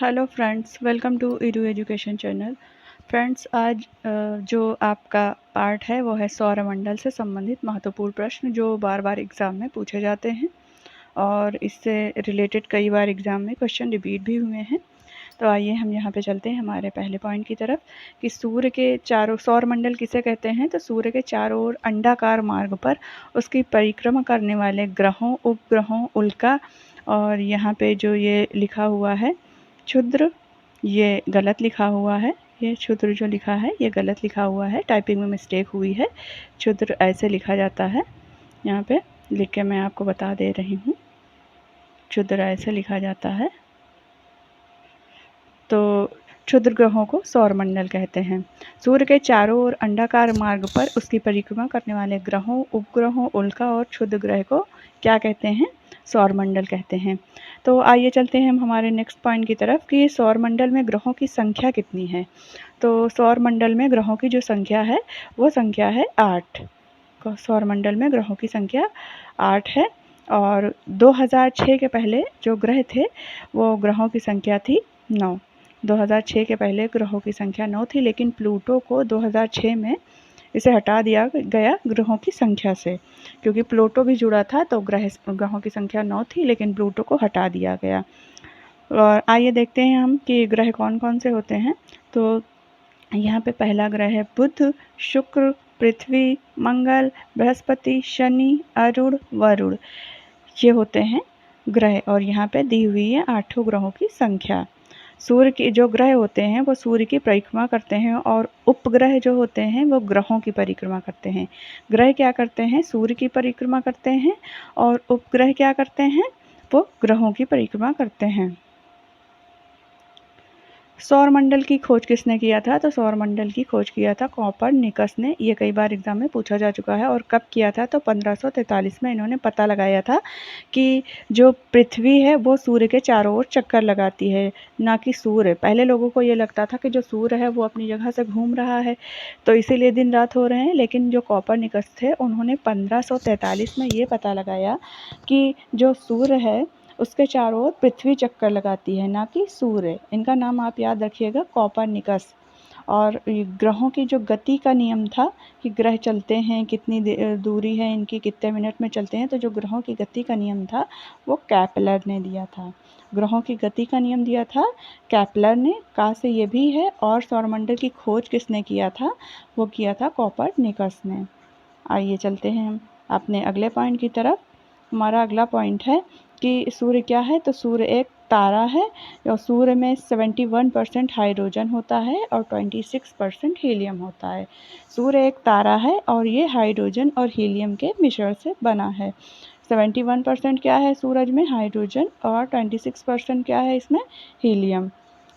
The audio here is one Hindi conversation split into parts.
Hello friends, welcome to edu education channel. Friends, आज जो आपका पार्ट है वो है सौरमंडल से संबंधित महत्वपूर्ण प्रश्न जो बार बार एग्ज़ाम में पूछे जाते हैं और इससे रिलेटेड कई बार एग्ज़ाम में क्वेश्चन रिपीट भी हुए हैं। तो आइए हम यहाँ पे चलते हैं हमारे पहले पॉइंट की तरफ कि सूर्य के चारों सौरमंडल किसे कहते हैं। तो सूर्य के चारों ओर अंडाकार मार्ग पर उसकी परिक्रमा करने वाले ग्रहों, उपग्रहों, उल्का और यहाँ पे जो ये लिखा हुआ है क्षुद्र, ये गलत लिखा हुआ है। ये क्षुद्र जो लिखा है ये गलत लिखा हुआ है, टाइपिंग में मिस्टेक हुई है। क्षुद्र ऐसे लिखा जाता है, यहाँ पे लिख के मैं आपको बता दे रही हूँ। क्षुद्र ऐसे लिखा जाता है। तो क्षुद्र ग्रहों को सौरमंडल कहते हैं। सूर्य के चारों ओर अंडाकार मार्ग पर उसकी परिक्रमा करने वाले ग्रहों, उपग्रहों, उल्का और क्षुद्र ग्रह को क्या कहते हैं? सौरमंडल कहते हैं। तो आइए चलते हैं हम हमारे नेक्स्ट पॉइंट की तरफ कि सौरमंडल में ग्रहों की संख्या कितनी है। तो सौरमंडल में ग्रहों की जो संख्या है वो संख्या है 8। सौरमंडल में ग्रहों की संख्या 8 है और 2006 के पहले जो ग्रह थे वो ग्रहों की संख्या थी 9। 2006 के पहले ग्रहों की संख्या 9 थी, लेकिन प्लूटो को 2006 में इसे हटा दिया गया ग्रहों की संख्या से, क्योंकि प्लूटो भी जुड़ा था तो ग्रहों की संख्या 9 थी, लेकिन प्लूटो को हटा दिया गया। और आइए देखते हैं हम कि ग्रह कौन कौन से होते हैं। तो यहाँ पे पहला ग्रह है बुध, शुक्र, पृथ्वी, मंगल, बृहस्पति, शनि, अरुण, वरुण। ये होते हैं ग्रह और यहाँ पे दी हुई है 8 ग्रहों की संख्या। सूर्य के जो ग्रह होते हैं वो सूर्य की परिक्रमा करते हैं और उपग्रह जो होते हैं वो ग्रहों की परिक्रमा करते हैं। ग्रह क्या करते हैं? सूर्य की परिक्रमा करते हैं और उपग्रह क्या करते हैं? वो ग्रहों की परिक्रमा करते हैं। सौरमंडल की खोज किसने किया था? तो सौरमंडल की खोज किया था कोपरनिकस ने। ये कई बार एग्जाम में पूछा जा चुका है। और कब किया था? तो 1543 में इन्होंने पता लगाया था कि जो पृथ्वी है वो सूर्य के चारों ओर चक्कर लगाती है, ना कि सूर्य। पहले लोगों को ये लगता था कि जो सूर्य है वो अपनी जगह से घूम रहा है, तो इसीलिए दिन रात हो रहे हैं। लेकिन जो कोपरनिकस थे उन्होंने 1543 में ये पता लगाया कि जो सूर्य है उसके चारों ओर पृथ्वी चक्कर लगाती है, ना कि सूर्य। इनका नाम आप याद रखिएगा, कोपरनिकस। और ग्रहों की जो गति का नियम था कि ग्रह चलते हैं कितनी दूरी है इनकी, कितने मिनट में चलते हैं, तो जो ग्रहों की गति का नियम था वो केपलर ने दिया था। ग्रहों की गति का नियम दिया था केपलर ने। कहाँ से ये भी है। और सौरमंडल की खोज किसने किया था? वो किया था कोपरनिकस ने। आइए चलते हैं हम अपने अगले पॉइंट की तरफ। हमारा अगला पॉइंट है कि सूर्य क्या है। तो सूर्य एक तारा है और सूर्य में 71% हाइड्रोजन होता है और 26% हीलियम होता है। सूर्य एक तारा है और ये हाइड्रोजन और हीलियम के मिश्रण से बना है। 71% क्या है सूरज में? हाइड्रोजन। और 26% क्या है इसमें? हीलियम।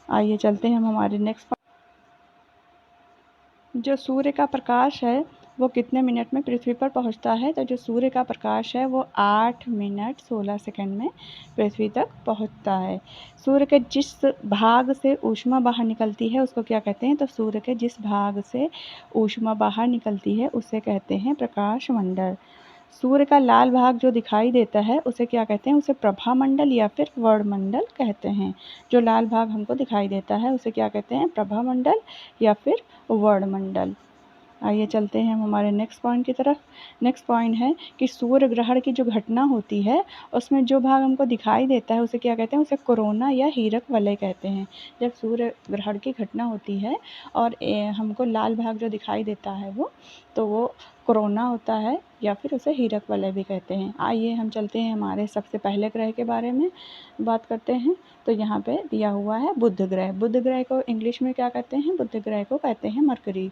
आइए चलते हैं हम हमारे नेक्स्ट। जो सूर्य का प्रकाश है वो कितने मिनट में पृथ्वी पर पहुंचता है? तो जो सूर्य का प्रकाश है वो 8 मिनट 16 सेकंड में पृथ्वी तक पहुंचता है। सूर्य के जिस भाग से ऊष्मा बाहर निकलती है उसको क्या कहते हैं? तो सूर्य के जिस भाग से ऊष्मा बाहर निकलती है उसे कहते हैं प्रकाश मंडल। सूर्य का लाल भाग जो दिखाई देता है उसे क्या कहते हैं? उसे प्रभामंडल या फिर वर्णमंडल कहते हैं। जो लाल भाग हमको दिखाई देता है उसे क्या कहते हैं? प्रभामंडल या फिर वर्णमंडल। आइए चलते हैं हम हमारे नेक्स्ट पॉइंट की तरफ। नेक्स्ट पॉइंट है कि सूर्य ग्रहण की जो घटना होती है उसमें जो भाग हमको दिखाई देता है उसे क्या कहते हैं? उसे कोरोना या हीरक वलय कहते हैं। जब सूर्य ग्रहण की घटना होती है और हमको लाल भाग जो दिखाई देता है वो कोरोना होता है या फिर उसे हीरक वलय भी कहते हैं। आइए हम चलते हैं हमारे सबसे पहले ग्रह के बारे में बात करते हैं। तो यहाँ पे दिया हुआ है बुध ग्रह। बुध ग्रह को इंग्लिश में क्या कहते हैं? बुध ग्रह को कहते हैं मरकरी।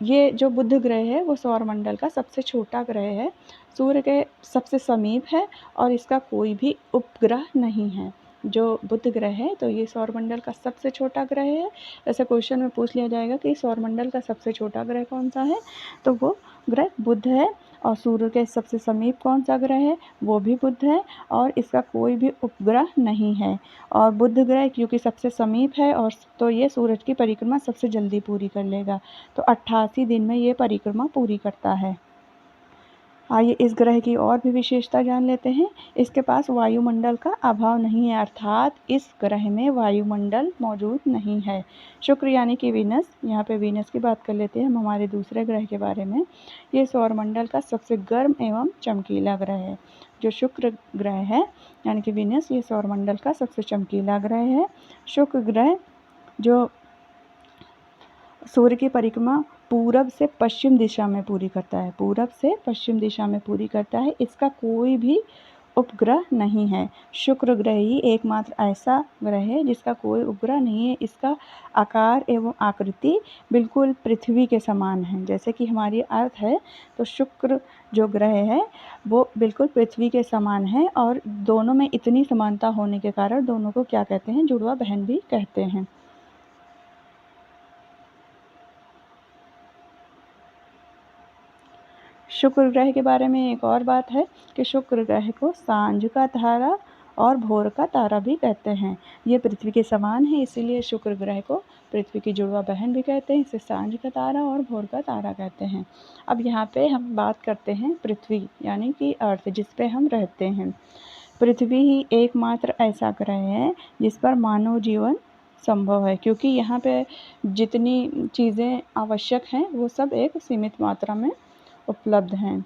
ये जो बुध ग्रह है वो सौरमंडल का सबसे छोटा ग्रह है, सूर्य के सबसे समीप है और इसका कोई भी उपग्रह नहीं है। जो बुध ग्रह है तो ये सौरमंडल का सबसे छोटा ग्रह है। ऐसे क्वेश्चन में पूछ लिया जाएगा कि सौरमंडल का सबसे छोटा ग्रह कौन सा है, तो वो ग्रह बुध है। और सूर्य के सबसे समीप कौन सा ग्रह है? वो भी बुध है और इसका कोई भी उपग्रह नहीं है। और बुध ग्रह क्योंकि सबसे समीप है और तो ये सूरज की परिक्रमा सबसे जल्दी पूरी कर लेगा। तो 88 दिन में ये परिक्रमा पूरी करता है। आइए इस ग्रह की और भी विशेषता जान लेते हैं। इसके पास वायुमंडल का अभाव नहीं है, अर्थात इस ग्रह में वायुमंडल मौजूद नहीं है। शुक्र यानी कि वीनस, यहाँ पे वीनस की बात कर लेते हैं हम हमारे दूसरे ग्रह के बारे में। ये सौरमंडल का सबसे गर्म एवं चमकीला ग्रह है। जो शुक्र ग्रह है यानी कि वीनस, ये सौरमंडल का सबसे चमकीला ग्रह है। शुक्र ग्रह जो सूर्य की परिक्रमा पूरब से पश्चिम दिशा में पूरी करता है, पूरब से पश्चिम दिशा में पूरी करता है। इसका कोई भी उपग्रह नहीं है। शुक्र ग्रह ही एकमात्र ऐसा ग्रह है जिसका कोई उपग्रह नहीं है। इसका आकार एवं आकृति बिल्कुल पृथ्वी के समान है। जैसे कि हमारी अर्थ है, तो शुक्र जो ग्रह है वो बिल्कुल पृथ्वी के समान है, और दोनों में इतनी समानता होने के कारण दोनों को क्या कहते हैं, जुड़वा बहन भी कहते हैं। शुक्र ग्रह के बारे में एक और बात है कि शुक्र ग्रह को सांझ का तारा और भोर का तारा भी कहते हैं। ये पृथ्वी के समान है, इसीलिए शुक्र ग्रह को पृथ्वी की जुड़वा बहन भी कहते हैं। इसे सांझ का तारा और भोर का तारा कहते हैं। अब यहाँ पे हम बात करते हैं पृथ्वी यानी कि अर्थ, जिस पे हम रहते हैं। पृथ्वी ही एकमात्र ऐसा ग्रह है जिस पर मानव जीवन संभव है, क्योंकि यहाँ पे जितनी चीज़ें आवश्यक हैं वो सब एक सीमित मात्रा में उपलब्ध हैं।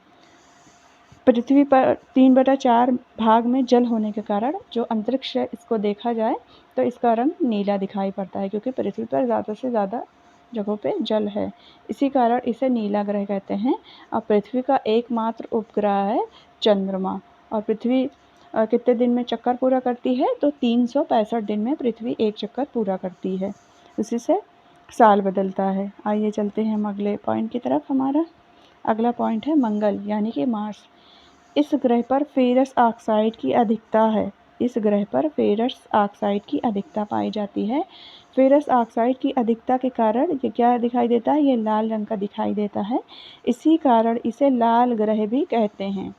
पृथ्वी पर 3/4 भाग में जल होने के कारण जो अंतरिक्ष है, इसको देखा जाए तो इसका रंग नीला दिखाई पड़ता है, क्योंकि पृथ्वी पर ज़्यादा से ज़्यादा जगहों पे जल है। इसी कारण इसे नीला ग्रह कहते हैं। और पृथ्वी का एकमात्र उपग्रह है चंद्रमा। और पृथ्वी कितने दिन में चक्कर पूरा करती है, तो 365 दिन में पृथ्वी एक चक्कर पूरा करती है। उसी से साल बदलता है। आइए चलते हैं हम अगले पॉइंट की तरफ। हमारा अगला पॉइंट है मंगल यानी कि मार्स। इस ग्रह पर फेरस ऑक्साइड की अधिकता है। इस ग्रह पर फेरस ऑक्साइड की अधिकता पाई जाती है। फेरस ऑक्साइड की अधिकता के कारण ये क्या दिखाई देता है, ये लाल रंग का दिखाई देता है। इसी कारण इसे लाल ग्रह भी कहते हैं।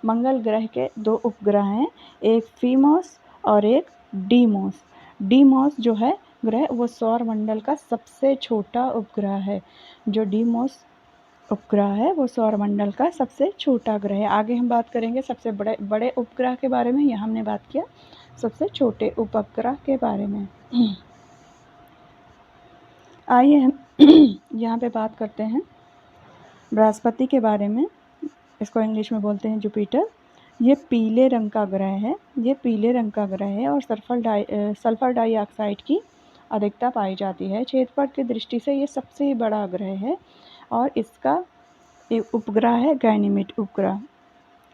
मंगल ग्रह के 2 उपग्रह हैं, एक फीमोस और एक डीमोस। डीमोस जो है ग्रह वो सौरमंडल का सबसे छोटा उपग्रह है। जो डीमोस उपग्रह है वो सौरमंडल का सबसे छोटा ग्रह है। आगे हम बात करेंगे सबसे बड़े उपग्रह के बारे में। यहाँ हमने बात किया सबसे छोटे उपग्रह के बारे में। आइए हम यहाँ पे बात करते हैं बृहस्पति के बारे में। इसको इंग्लिश में बोलते हैं जुपिटर। ये पीले रंग का ग्रह है। ये पीले रंग का ग्रह है और सल्फर डाइऑक्साइड की अधिकता पाई जाती है। क्षेत्रफल की दृष्टि से ये सबसे बड़ा ग्रह है और इसका एक उपग्रह है गैनीमेड उपग्रह।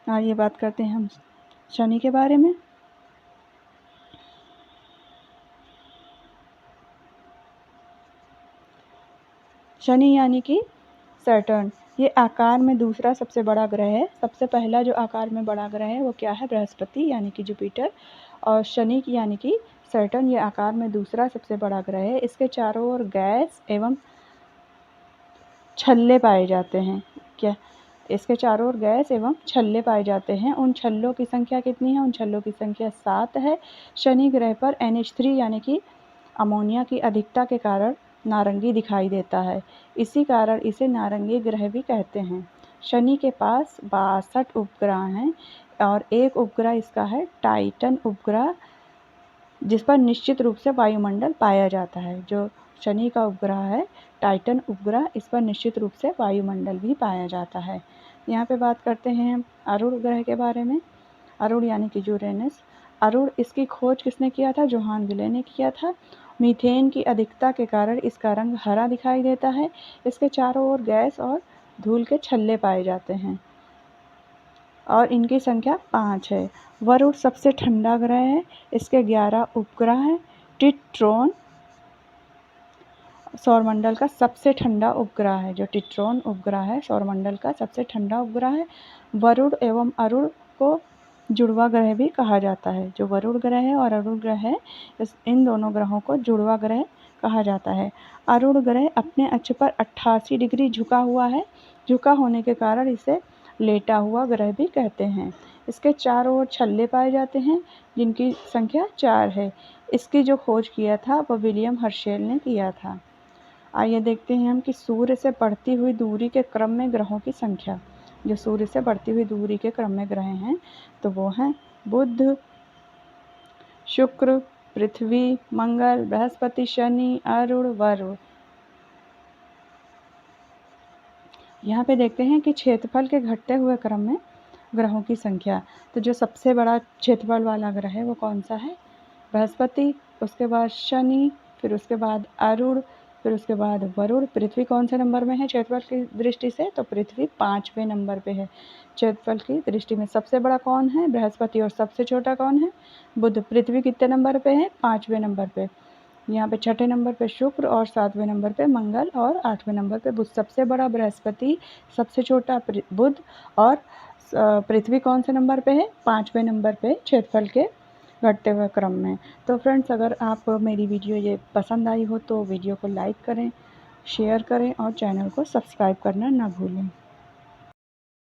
आइए बात करते हैं हम शनि के बारे में। शनि यानी कि सैटर्न, ये आकार में दूसरा सबसे बड़ा ग्रह है। सबसे पहला जो आकार में बड़ा ग्रह है वो क्या है, बृहस्पति यानी कि जुपिटर। और शनि की यानी कि सैटर्न, ये आकार में दूसरा सबसे बड़ा ग्रह है। इसके चारों ओर गैस एवं छल्ले पाए जाते हैं। क्या इसके चारों ओर गैस एवं छल्ले पाए जाते हैं। उन छल्लों की संख्या कितनी है, उन छल्लों की संख्या 7 है। शनि ग्रह पर NH3 यानी कि अमोनिया की अधिकता के कारण नारंगी दिखाई देता है। इसी कारण इसे नारंगी ग्रह भी कहते हैं। शनि के पास 62 उपग्रह हैं और एक उपग्रह इसका है टाइटन उपग्रह, जिस पर निश्चित रूप से वायुमंडल पाया जाता है। जो शनि का उपग्रह है टाइटन उपग्रह, इस पर निश्चित रूप से वायुमंडल भी पाया जाता है। यहाँ पे बात करते हैं हम अरुण ग्रह के बारे में। अरुण यानी कि यूरेनस। अरुण, इसकी खोज किसने किया था, जोहान विले ने किया था। मीथेन की अधिकता के कारण इसका रंग हरा दिखाई देता है। इसके चारों ओर गैस और धूल के छल्ले पाए जाते हैं और इनकी संख्या 5 है। वरुण सबसे ठंडा ग्रह है। इसके 11 उपग्रह हैं। टिट्रोन सौरमंडल का सबसे ठंडा उपग्रह है। जो टिट्रोन उपग्रह है सौरमंडल का सबसे ठंडा उपग्रह है। वरुण एवं अरुण को जुड़वा ग्रह भी कहा जाता है। जो वरुण ग्रह है और अरुण ग्रह है, इन दोनों ग्रहों को जुड़वा ग्रह कहा जाता है। अरुण ग्रह अपने अक्ष पर 88 डिग्री झुका हुआ है। झुका होने के कारण इसे लेटा हुआ ग्रह भी कहते हैं। इसके चारों ओर छल्ले पाए जाते हैं जिनकी संख्या 4 है। इसकी जो खोज किया था वह विलियम हर्शेल ने किया था। आइए देखते हैं हम कि सूर्य से बढ़ती हुई दूरी के क्रम में ग्रहों की संख्या। जो सूर्य से बढ़ती हुई दूरी के क्रम में ग्रह हैं तो वो हैं बुध, शुक्र, पृथ्वी, मंगल, बृहस्पति, शनि, अरुण, वरुण। यहाँ पे देखते हैं कि क्षेत्रफल के घटते हुए क्रम में ग्रहों की संख्या। तो जो सबसे बड़ा क्षेत्रफल वाला ग्रह है वो कौन सा है? बृहस्पति, उसके बाद शनि, फिर उसके बाद अरुण, फिर उसके बाद वरुण। पृथ्वी कौन से नंबर में है क्षेत्रफल की दृष्टि से? तो पृथ्वी 5वें नंबर पे है क्षेत्रफल की दृष्टि में। सबसे बड़ा कौन है? बृहस्पति। और सबसे छोटा कौन है? बुध। पृथ्वी कितने नंबर पे है? 5वें नंबर पे। यहाँ पे 6ठे नंबर पे शुक्र और 7वें नंबर पे मंगल और 8वें नंबर पे बुध। सबसे बड़ा बृहस्पति, सबसे छोटा बुध और पृथ्वी कौन से नंबर पे है? 5वें नंबर पे क्षेत्रफल के घटते हुए क्रम में। तो फ्रेंड्स, अगर आप मेरी वीडियो ये पसंद आई हो तो वीडियो को लाइक करें, शेयर करें और चैनल को सब्सक्राइब करना ना भूलें।